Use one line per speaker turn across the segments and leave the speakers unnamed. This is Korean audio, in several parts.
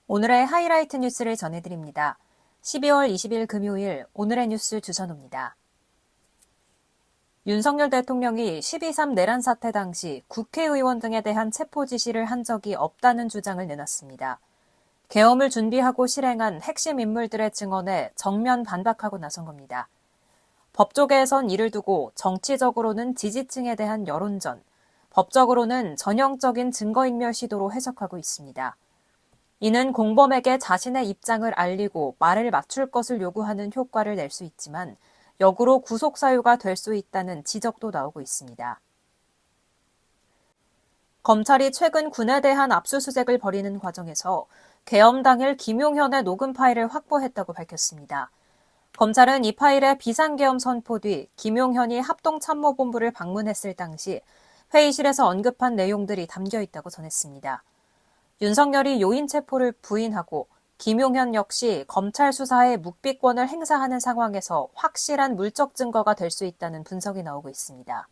오늘의 하이라이트 뉴스를 전해드립니다. 12월 20일 금요일 오늘의 뉴스 주선호입니다. 윤석열 대통령이 12.3 내란 사태 당시 국회의원 등에 대한 체포 지시를 한 적이 없다는 주장을 내놨습니다. 계엄을 준비하고 실행한 핵심 인물들의 증언에 정면 반박하고 나선 겁니다. 법조계에선 이를 두고 정치적으로는 지지층에 대한 여론전, 법적으로는 전형적인 증거인멸 시도로 해석하고 있습니다. 이는 공범에게 자신의 입장을 알리고 말을 맞출 것을 요구하는 효과를 낼 수 있지만 역으로 구속 사유가 될 수 있다는 지적도 나오고 있습니다. 검찰이 최근 군에 대한 압수수색을 벌이는 과정에서 계엄 당일 김용현의 녹음 파일을 확보했다고 밝혔습니다. 검찰은 이 파일의 비상계엄 선포 뒤 김용현이 합동참모본부를 방문했을 당시 회의실에서 언급한 내용들이 담겨 있다고 전했습니다. 윤석열이 요인 체포를 부인하고 김용현 역시 검찰 수사에 묵비권을 행사하는 상황에서 확실한 물적 증거가 될 수 있다는 분석이 나오고 있습니다.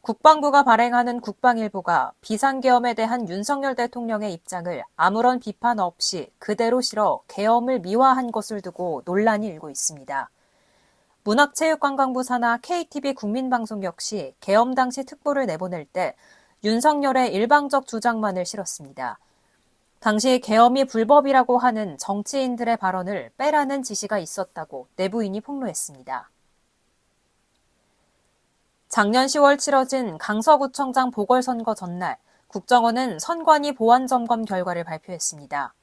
국방부가 발행하는 국방일보가 비상계엄에 대한 윤석열 대통령의 입장을 아무런 비판 없이 그대로 실어 계엄을 미화한 것을 두고 논란이 일고 있습니다. 문화체육관광부 산하 KTV 국민방송 역시 계엄 당시 특보를 내보낼 때 윤석열의 일방적 주장만을 실었습니다. 당시 계엄이 불법이라고 하는 정치인들의 발언을 빼라는 지시가 있었다고 내부인이 폭로했습니다. 작년 10월 치러진 강서구청장 보궐선거 전날 국정원은 선관위 보안점검 결과를 발표했습니다.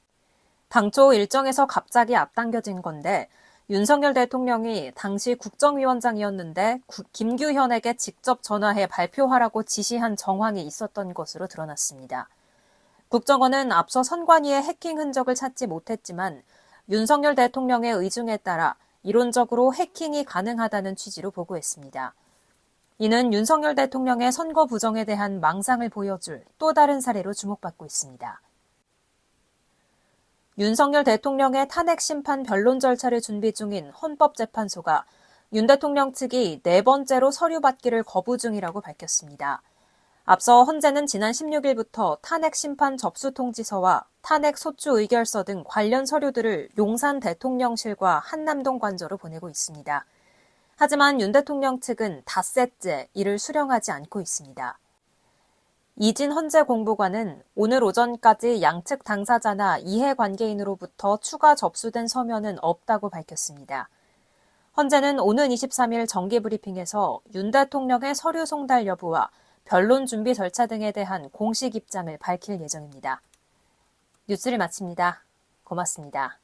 당초 일정에서 갑자기 앞당겨진 건데 윤석열 대통령이 당시 국정위원장이었는데 김규현에게 직접 전화해 발표하라고 지시한 정황이 있었던 것으로 드러났습니다. 국정원은 앞서 선관위의 해킹 흔적을 찾지 못했지만 윤석열 대통령의 의중에 따라 이론적으로 해킹이 가능하다는 취지로 보고했습니다. 이는 윤석열 대통령의 선거 부정에 대한 망상을 보여줄 또 다른 사례로 주목받고 있습니다. 윤석열 대통령의 탄핵 심판 변론 절차를 준비 중인 헌법재판소가 윤 대통령 측이 4번째로 서류 받기를 거부 중이라고 밝혔습니다. 앞서 헌재는 지난 16일부터 탄핵 심판 접수 통지서와 탄핵 소추 의결서 등 관련 서류들을 용산 대통령실과 한남동 관저로 보내고 있습니다. 하지만 윤 대통령 측은 닷새째 이를 수령하지 않고 있습니다. 이진 헌재 공보관은 오늘 오전까지 양측 당사자나 이해관계인으로부터 추가 접수된 서면은 없다고 밝혔습니다. 헌재는 오는 23일 정기브리핑에서 윤 대통령의 서류 송달 여부와 변론 준비 절차 등에 대한 공식 입장을 밝힐 예정입니다. 뉴스를 마칩니다. 고맙습니다.